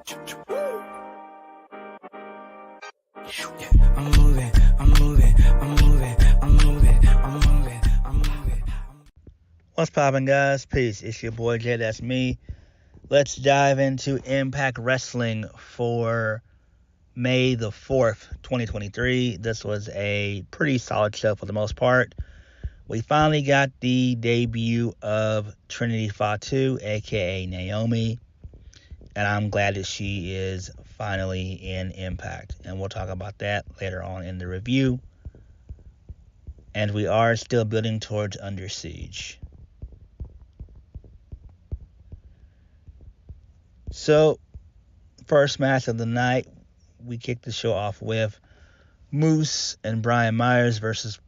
I'm moving, I'm moving, I'm moving, I'm moving, I'm moving, I'm moving. What's poppin', guys? Peace. It's your boy JayThat'sMe. Let's dive into Impact Wrestling for May the 4th, 2023. This was a pretty solid show for the most part. We finally got the debut of Trinity Fatu, aka Naomi, and I'm glad that she is finally in Impact, and we'll talk about that later on in the review. And we are still building towards Under Siege. So, first match of the night, we kicked the show off with Moose and Brian Myers versus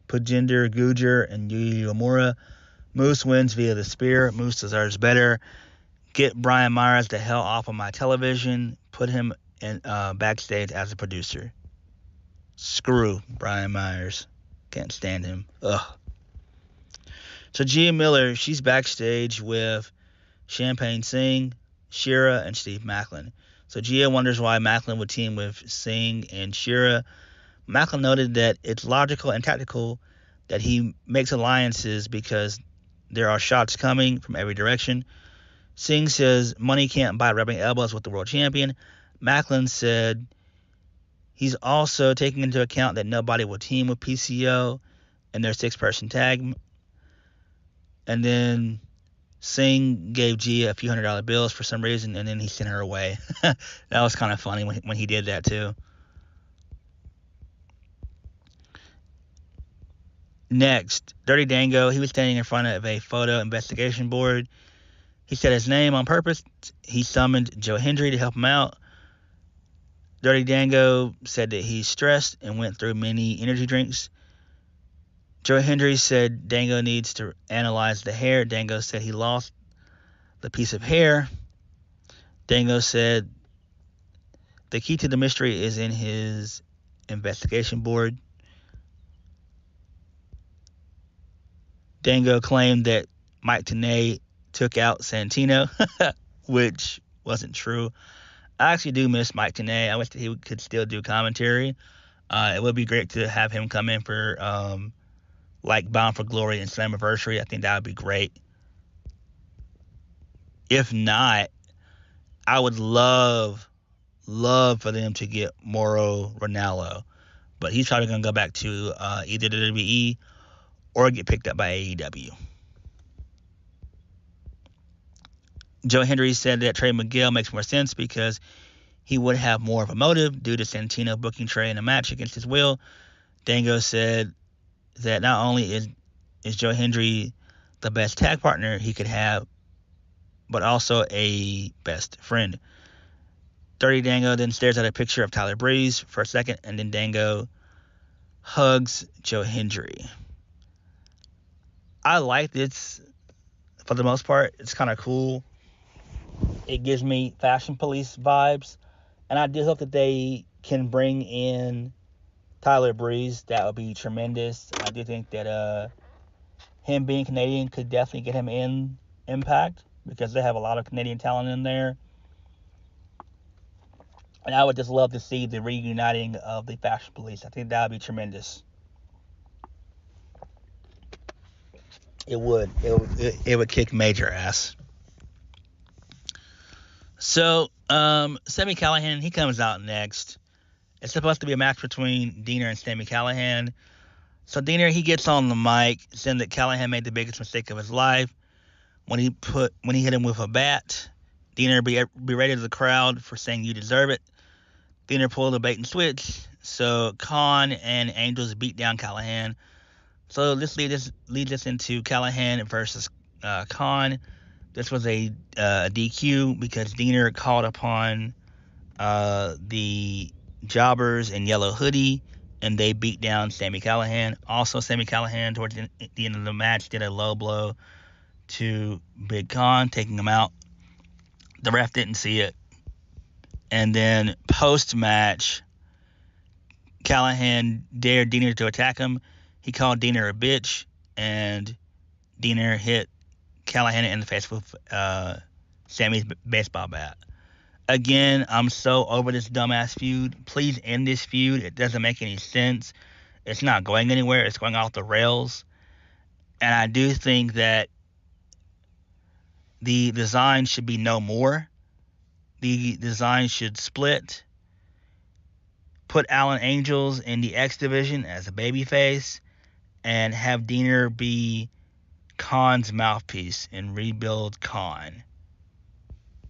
Pujinder Gujar and Yuya Uemura. Moose wins via the spear. Moose deserves better. Get Brian Myers the hell off of my television. Put him in backstage as a producer. Screw Brian Myers. Can't stand him. Ugh. So Gia Miller, she's backstage with Champagne Singh, Shira, and Steve Macklin. So Gia wonders why Macklin would team with Singh and Shira. Macklin noted that it's logical and tactical that he makes alliances because there are shots coming from every direction. Singh says money can't buy rubbing elbows with the world champion. Macklin said he's also taking into account that nobody will team with PCO in their 6-person tag. And then Singh gave Gia a few $100 bills for some reason, and then he sent her away. That was kind of funny when he did that too. Next, Dirty Dango, he was standing in front of a photo investigation board. He said his name on purpose. He summoned Joe Hendry to help him out. Dirty Dango said that he's stressed and went through many energy drinks. Joe Hendry said Dango needs to analyze the hair. Dango said he lost the piece of hair. Dango said the key to the mystery is in his investigation board. Dango claimed that Mike Tenay took out Santino, which wasn't true. I actually do miss Mike Tenay. I wish that he could still do commentary. It would be great to have him come in for like Bound for Glory and Slammiversary. I think that would be great. If not, I would love for them to get Mauro Ranallo, but he's probably going to go back to either the WWE or get picked up by AEW. Joe Hendry said that Trey Miguel makes more sense because he would have more of a motive due to Santino booking Trey in a match against his will. Dango said that not only is Joe Hendry the best tag partner he could have, but also a best friend. Dirty Dango then stares at a picture of Tyler Breeze for a second, and then Dango hugs Joe Hendry. I like this for the most part. It's kind of cool. It gives me Fashion Police vibes, and I do hope that they can bring in Tyler Breeze. That would be tremendous. I do think that him being Canadian could definitely get him in Impact because they have a lot of Canadian talent in there. And I would just love to see the reuniting of the Fashion Police. I think that would be tremendous. It would. It would kick major ass. So, Sami Callihan, he comes out next. It's supposed to be a match between Deonna and Sami Callihan. So Deonna, he gets on the mic, saying that Callihan made the biggest mistake of his life when he hit him with a bat. Deonna berated the crowd for saying you deserve it. Deonna pulled a bait and switch. So Khan and Angels beat down Callihan. So this leads us into Callihan versus Khan. This was a DQ because Deonna called upon the Jobbers in Yellow Hoodie, and they beat down Sami Callihan. Also, Sami Callihan, towards the end of the match, did a low blow to Big Khan, taking him out. The ref didn't see it. And then post-match, Callihan dared Deonna to attack him. He called Deonna a bitch, and Deonna hit Callihan in the face with Sami's baseball bat. Again, I'm so over this dumbass feud. Please end this feud. It doesn't make any sense. It's not going anywhere. It's going off the rails. And I do think that the design should be no more. The design should split. Put Alan Angels in the X division as a babyface, and have Diener be Khan's mouthpiece and rebuild Khan,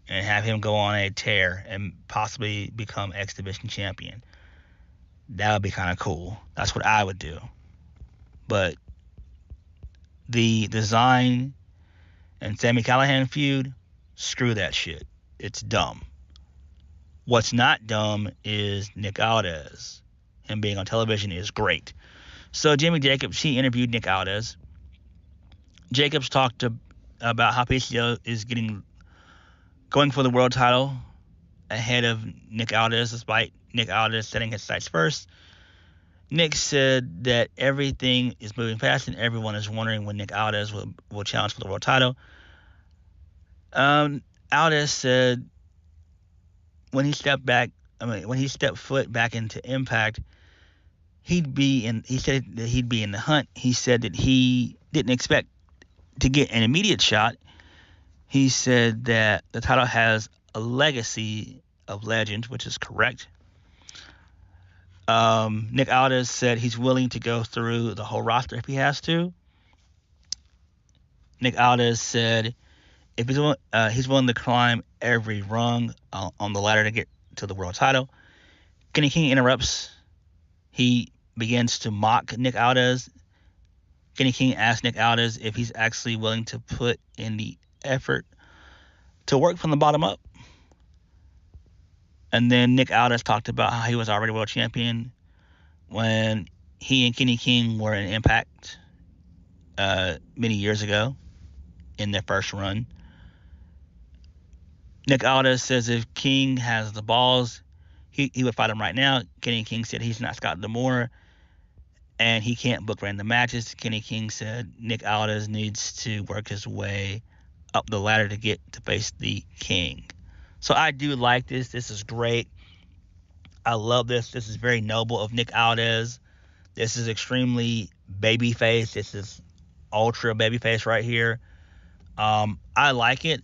and have him go on a tear and possibly become X division champion. That would be kind of cool. That's what I would do. But the design and Sami Callihan feud, screw that shit. It's dumb. What's not dumb is Nick Aldis. Him being on television is great. So Jimmy Jacobs, he interviewed Nick Aldis. Jacobs talked about how PCO is going for the world title ahead of Nick Aldis, despite Nick Aldis setting his sights first. Nick said that everything is moving fast and everyone is wondering when Nick Aldis will challenge for the world title. Aldis said when he stepped foot back into Impact, he said that he'd be in the hunt. He said that he didn't expect to get an immediate shot. He said that the title has a legacy of legends, which is correct. Nick Aldis said he's willing to go through the whole roster if he has to. Nick Aldis said if he's willing to climb every rung on the ladder to get to the world title. Kenny King interrupts. He begins to mock Nick Aldis. Kenny King asks Nick Aldis if he's actually willing to put in the effort to work from the bottom up. And then Nick Aldis talked about how he was already world champion when he and Kenny King were in Impact many years ago in their first run. Nick Aldis says if King has the balls, he would fight him right now. Kenny King said he's not Scott D'Amore and he can't book random matches. Kenny King said Nick Aldis needs to work his way up the ladder to get to face the King. So I do like this. This is great. I love this. This is very noble of Nick Aldis. This is extremely babyface. This is ultra babyface right here. I like it.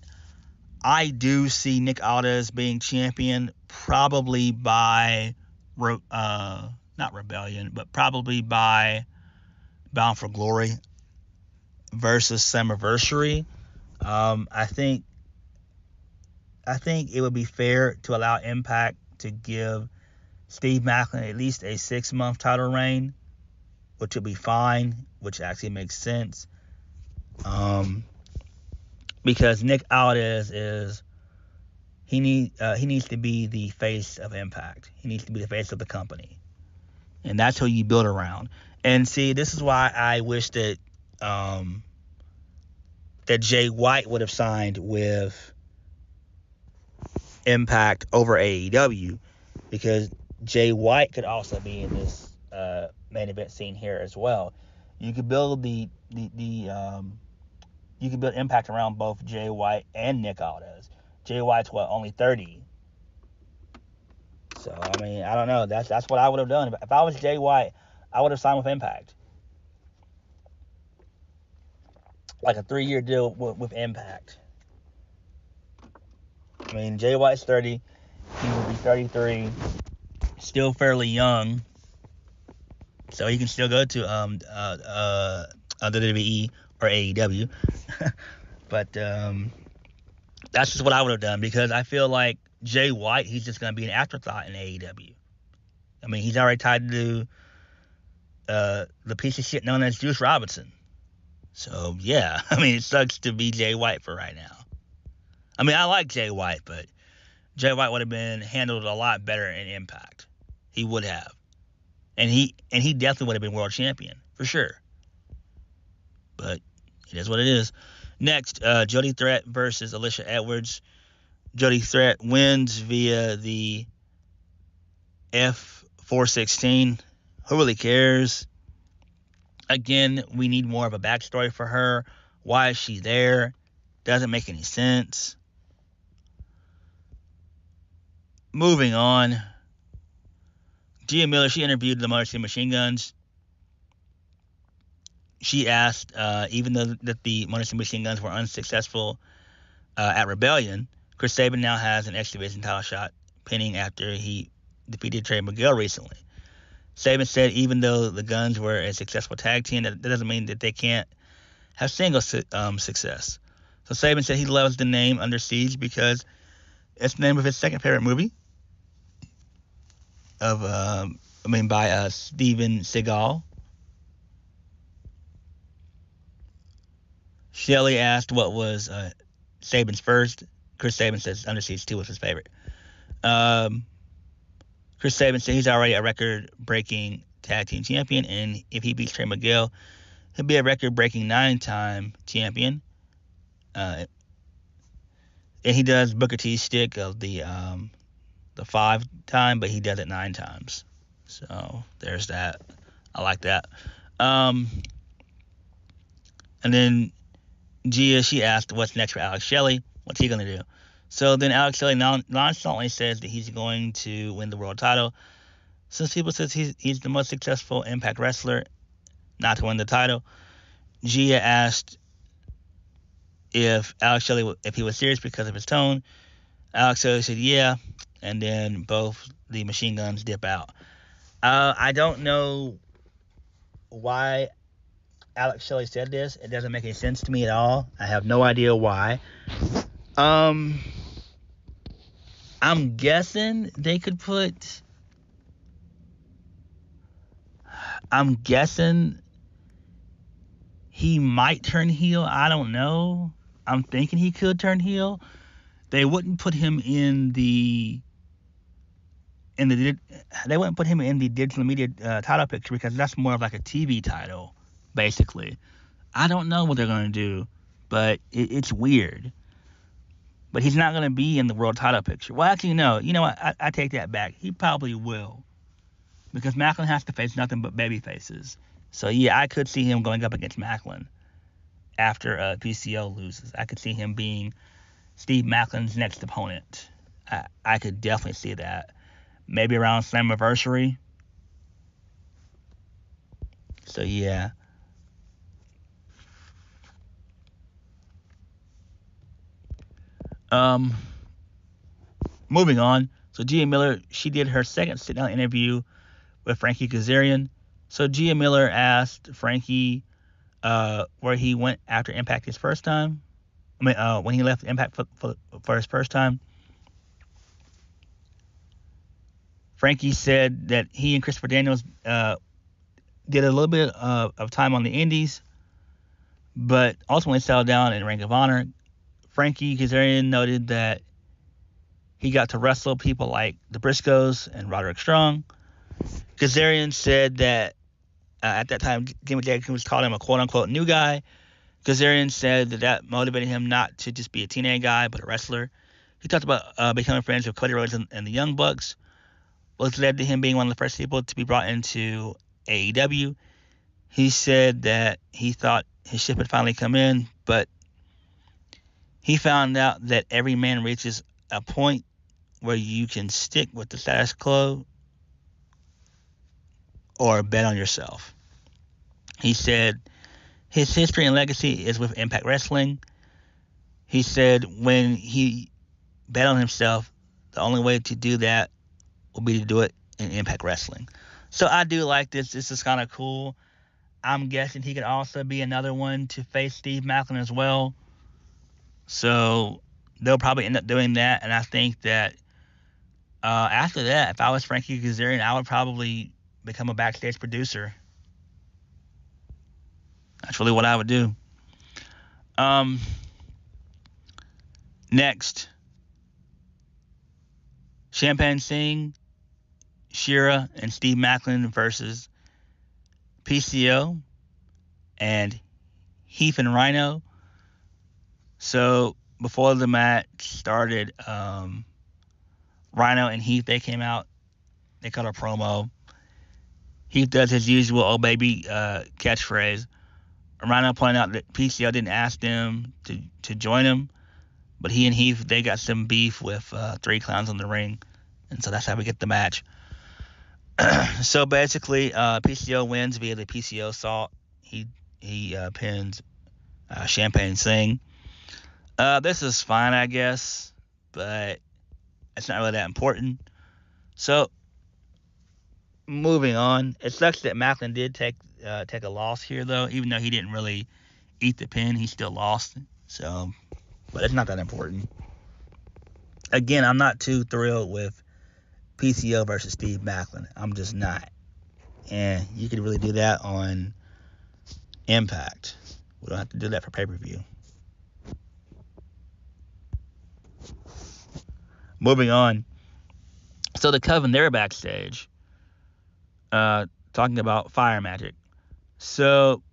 I do see Nick Aldis being champion probably by, not Rebellion, but probably by Bound for Glory versus Slammiversary. I think it would be fair to allow Impact to give Steve Maclin at least a 6-month title reign, which would be fine, which actually makes sense. Because Nick Aldis he needs to be the face of Impact. He needs to be the face of the company, and that's who you build around. And see, this is why I wish that that Jay White would have signed with Impact over AEW, because Jay White could also be in this main event scene here as well. You could build you could build Impact around both Jay White and Nick Aldis. Jay White's only 30. So I mean, I don't know. That's what I would have done. If I was Jay White, I would have signed with Impact, like a 3-year deal with Impact. I mean, Jay White's 30. He will be 33. Still fairly young. So he can still go to WWE or AEW. But that's just what I would have done, because I feel like Jay White, he's just going to be an afterthought in AEW. I mean, he's already tied to the piece of shit known as Juice Robinson. So, yeah, I mean, it sucks to be Jay White for right now. I mean, I like Jay White, but Jay White would have been handled a lot better in Impact. He would have. And he definitely would have been world champion, for sure. But it is what it is. Next, Jody Threat versus Alicia Edwards. Jody Threat wins via the F416. Who really cares? Again, we need more of a backstory for her. Why is she there? Doesn't make any sense. moving on. Gia Miller, she interviewed the Motor City Machine Guns. She asked, even though that the Motor City Machine Guns were unsuccessful at Rebellion, Chris Sabin now has an X Division title shot pending after he defeated Trey Miguel recently. Sabin said even though the Guns were a successful tag team, that doesn't mean that they can't have single success. So Sabin said he loves the name Under Siege because it's the name of his second favorite movie by Steven Seagal. Shelley asked what was Sabin's first. Chris Sabin says Under Siege 2 was his favorite. Chris Sabin said he's already a record-breaking tag team champion, and if he beats Trey Miguel, he'll be a record-breaking 9-time champion. And he does Booker T's stick of the 5-time, but he does it 9 times. So there's that. I like that. And then Gia, she asked what's next for Alex Shelley. What's he going to do? So then Alex Shelley nonchalantly says that he's going to win the world title. Since people says he's the most successful Impact wrestler not to win the title, Gia asked if Alex Shelley, if he was serious because of his tone. Alex Shelley said yeah, and then both the Machine Guns dip out. I don't know why Alex Shelley said this. It doesn't make any sense to me at all. I have no idea why. I'm guessing they could put... I'm guessing he might turn heel. I don't know. I'm thinking he could turn heel. They wouldn't put him in the they wouldn't put him in the digital media title picture because that's more of like a TV title, basically. I don't know what they're going to do, but it's weird. But he's not going to be in the world title picture. Well, actually, no. You know what? I take that back. He probably will. Because Macklin has to face nothing but baby faces. So, yeah, I could see him going up against Macklin after PCO loses. I could see him being Steve Macklin's next opponent. I could definitely see that. Maybe around Slammiversary. So, yeah. Moving on. So Gia Miller, she did her second sit-down interview with Frankie Kazarian. So Gia Miller asked Frankie where he went after Impact his first time. When he left Impact for his first time. Frankie said that he and Christopher Daniels did a little bit of time on the Indies, but ultimately settled down in Ring of Honor. Frankie Kazarian noted that he got to wrestle people like the Briscoes and Roderick Strong. Kazarian said that at that time, Jimmy Jenkins called him a quote-unquote new guy. Kazarian said that motivated him not to just be a teenage guy, but a wrestler. He talked about becoming friends with Cody Rhodes and the Young Bucks, which led to him being one of the first people to be brought into AEW. He said that he thought his ship had finally come in, but he found out that every man reaches a point where you can stick with the status quo or bet on yourself. He said his history and legacy is with Impact Wrestling. He said when he bet on himself, the only way to do that will be to do it in Impact Wrestling. So I do like this. This is kind of cool. I'm guessing he could also be another one to face Steve Macklin as well. So they'll probably end up doing that. And I think that after that, if I was Frankie Kazarian, I would probably become a backstage producer. That's really what I would do. Next, Champagne Singh, Shira, and Steve Macklin versus PCO and Heath and Rhino. So before the match started, Rhino and Heath, they came out. They cut a promo. Heath does his usual "oh baby" catchphrase. Rhino pointed out that PCO didn't ask them to join him, but he and Heath, they got some beef with 3 Clowns in the Ring, And so that's how we get the match. So basically, PCO wins via the PCO assault. He pins Champagne Singh. This is fine, I guess, but it's not really that important. So moving on, it sucks that Macklin did take a loss here, though. Even though he didn't really eat the pin, he still lost. So, but it's not that important. Again, I'm not too thrilled with PCO versus Steve Macklin. I'm just not. And you could really do that on Impact. We don't have to do that for pay-per-view. Moving on. So the Coven, they're backstage talking about fire magic. So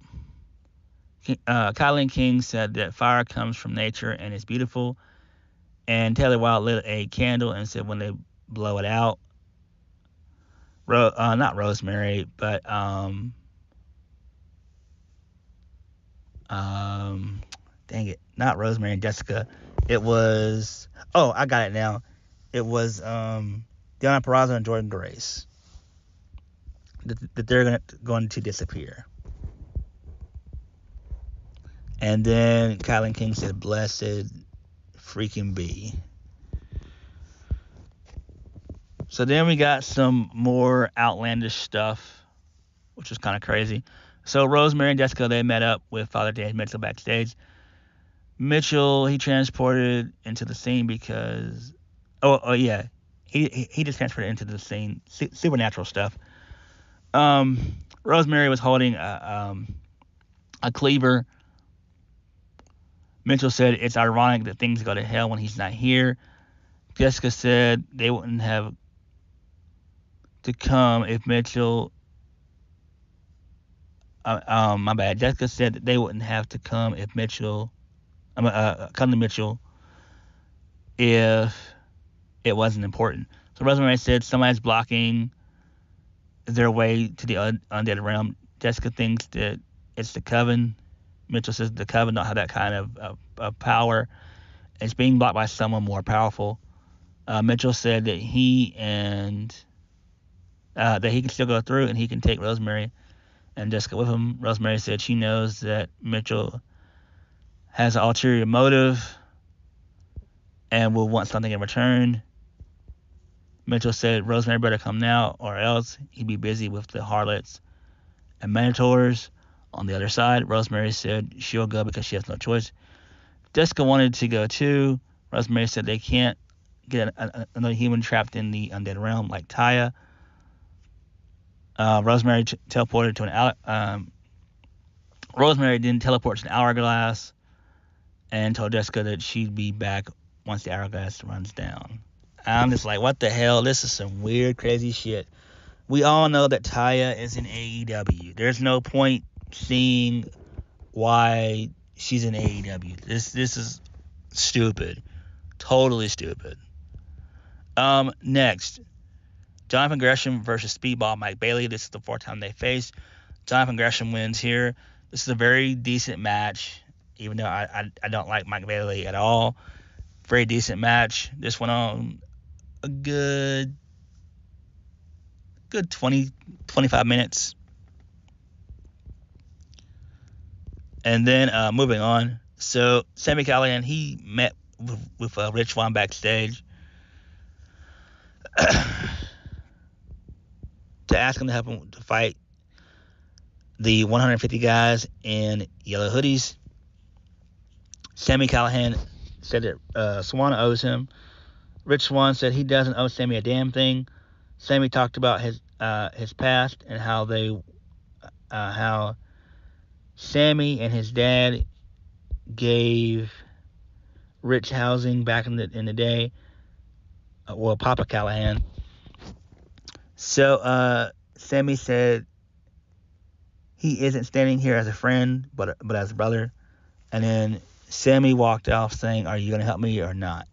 Kylie King said that fire comes from nature and is beautiful. And Taylor Wilde lit a candle and said when they blow it out, not Rosemary, but dang it, not Rosemary and Jessica. It was, I got it now. It was Deonna Purrazzo and Jordan Grace. That they're going to disappear. And then Kylie King said, "Blessed freaking be." So then we got some more outlandish stuff, which was kind of crazy. So Rosemary and Jessica, they met up with Father James Mitchell backstage. Mitchell, he transported into the scene because, he just transported into the scene, supernatural stuff. Rosemary was holding a cleaver. Mitchell said it's ironic that things go to hell when he's not here. Jessica said they wouldn't have to come if Mitchell. My bad. Jessica said that they wouldn't have to come if Mitchell. Come to Mitchell if it wasn't important. So Rosemary said somebody's blocking their way to the undead realm. Jessica thinks that it's the Coven. Mitchell says the Coven don't have that kind of power. It's being blocked by someone more powerful. Mitchell said that he can still go through and he can take Rosemary and Jessica with him. Rosemary said she knows that Mitchell has an ulterior motive and will want something in return. Mitchell said Rosemary better come now or else he'd be busy with the harlots and minotaurs on the other side. Rosemary said she'll go because she has no choice. Jessica wanted to go too. Rosemary said they can't get another human trapped in the undead realm like Taya. Rosemary teleported to Rosemary didn't teleport to an hourglass and told Jessica that she'd be back once the hourglass runs down. I'm just like, what the hell? This is some weird, crazy shit. We all know that Taya is in AEW. There's no point seeing why she's in AEW. This is stupid. Totally stupid. Next, Johnathan Gresham versus Speedball Mike Bailey. This is the fourth time they face. Johnathan Gresham wins here. This is a very decent match, even though I don't like Mike Bailey at all. Very decent match. This went on a good 20, 25 minutes. And then moving on. So Sami Callihan, he met with Rich Swann backstage to ask him to help him to fight the 150 guys in yellow hoodies. Sami Callihan said that Swann owes him. Rich Swann said he doesn't owe Sami a damn thing. Sami talked about his past and how Sami and his dad gave Rich housing back in the day. Papa Callihan. So Sami said he isn't standing here as a friend, but as a brother. And then Sami walked off saying, "Are you going to help me or not?"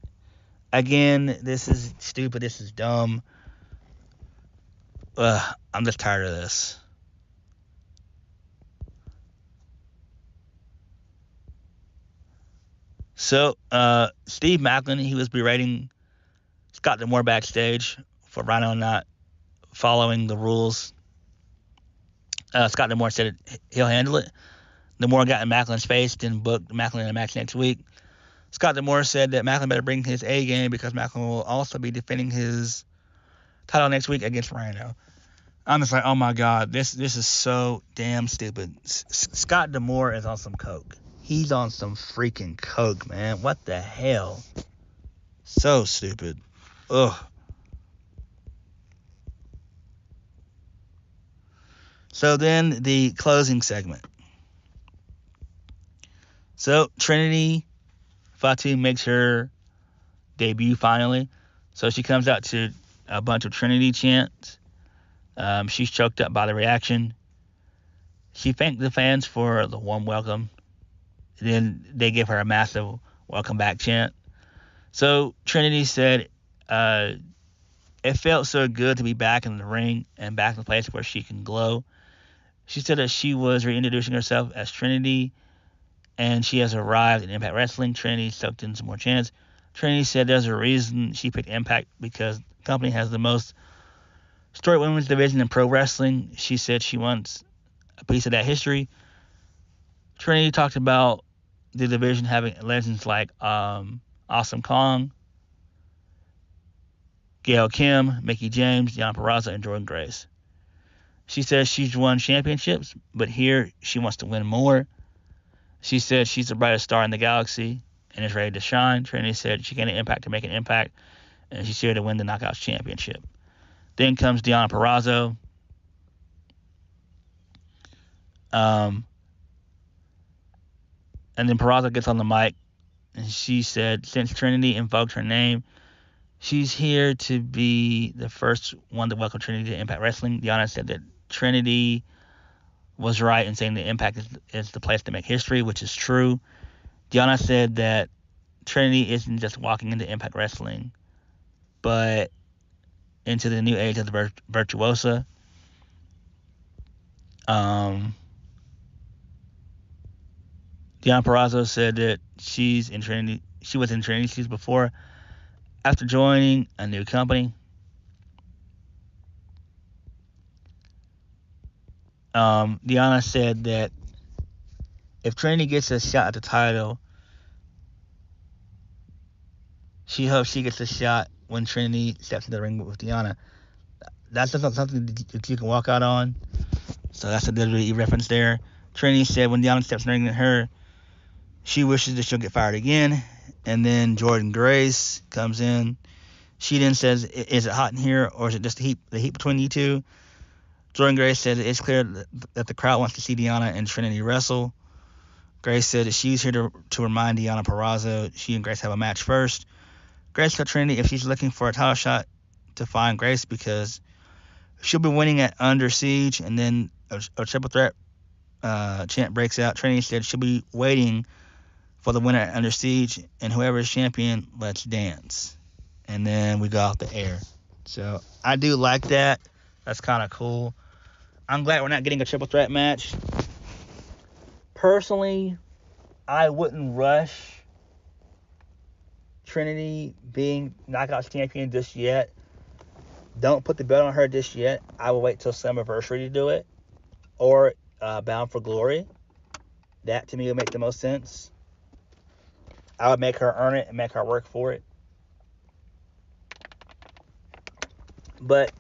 Again, this is stupid. This is dumb. I'm just tired of this. So, Steve Macklin, he was berating Scott D'Amore backstage for Rhino not following the rules. Scott D'Amore said he'll handle it. D'Amore got in Macklin's face, then booked Macklin in a match next week. Scott D'Amore said that Macklin better bring his A game because Macklin will also be defending his title next week against Rhino. I'm just like, oh my God, this is so damn stupid. Scott D'Amore is on some coke. He's on some freaking coke, man. What the hell? So stupid. Ugh. So then the closing segment. So Trinity Fatu makes her debut finally. So she comes out to a bunch of Trinity chants. She's choked up by the reaction. She thanked the fans for the warm welcome. Then they give her a massive welcome back chant. So Trinity said, it felt so good to be back in the ring and back in the place where she can glow. She said that she was reintroducing herself as Trinity, and she has arrived in Impact Wrestling. Trinity soaked in some more chants. Trinity said there's a reason she picked Impact, because the company has the most storied women's division in pro wrestling. She said she wants a piece of that history. Trinity talked about the division having legends like Awesome Kong, Gail Kim, Mickie James, Deonna Purrazzo, and Jordynne Grace. She says she's won championships, but here she wants to win more. She said she's the brightest star in the galaxy and is ready to shine. Trinity said she came to Impact to make an impact, and she's here to win the Knockouts Championship. Then comes Deonna Purrazzo. And then Purrazzo gets on the mic, and she said since Trinity invoked her name, she's here to be the first one to welcome Trinity to Impact Wrestling. Deonna said that Trinity was right in saying that Impact is the place to make history, which is true. Deonna said that Trinity isn't just walking into Impact Wrestling, but into the new age of the virtuosa. Deonna Purrazzo said that she was in Trinity shoes before, after joining a new company. Deonna said that if Trinity gets a shot at the title, she hopes she gets a shot when Trinity steps into the ring with Deonna. That's not something that you can walk out on. So that's a WWE reference there. Trinity said when Deonna steps in the ring with her, she wishes that she'll get fired again. And then Jordynne Grace comes in. She then says, is it hot in here, or is it just the heat between you two? Jordynne Grace said it's clear that the crowd wants to see Deonna and Trinity wrestle. Grace said that she's here to remind Deonna Purrazzo she and Grace have a match first. Grace told Trinity if she's looking for a title shot to find Grace, because she'll be winning at Under Siege, and then a triple threat chant breaks out. Trinity said she'll be waiting for the winner at Under Siege, and whoever is champion, let's dance. And then we go off the air. So I do like that. That's kind of cool. I'm glad we're not getting a triple threat match. Personally, I wouldn't rush Trinity being Knockouts champion just yet. Don't put the belt on her just yet. I will wait till Summerversary to do it. Or Bound for Glory. That to me would make the most sense. I would make her earn it and make her work for it. But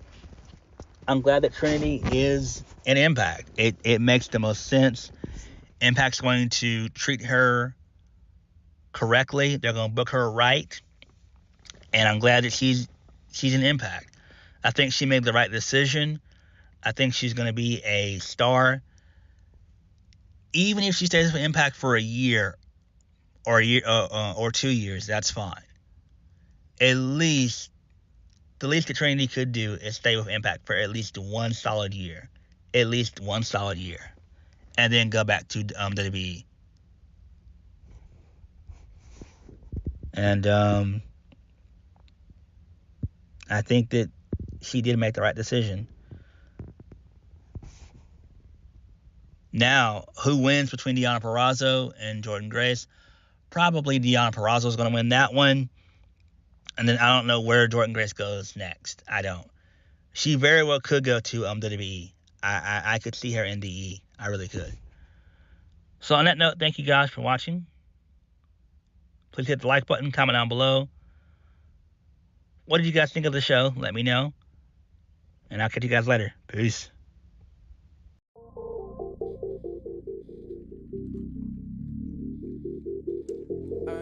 I'm glad that Trinity is an Impact. It makes the most sense. Impact's going to treat her correctly. They're going to book her right. And I'm glad that she's an Impact. I think she made the right decision. I think she's going to be a star. Even if she stays with Impact for a year or 2 years, that's fine. The least that Trinity could do is stay with Impact for at least one solid year. At least one solid year. And then go back to WWE. And I think that she did make the right decision. Now, who wins between Deonna Purrazzo and Jordynne Grace? Probably Deonna Purrazzo is going to win that one. And then I don't know where Jordynne Grace goes next. I don't. She very well could go to WWE. I could see her in DE. I really could. So on that note, thank you guys for watching. Please hit the like button, comment down below. What did you guys think of the show? Let me know. And I'll catch you guys later. Peace.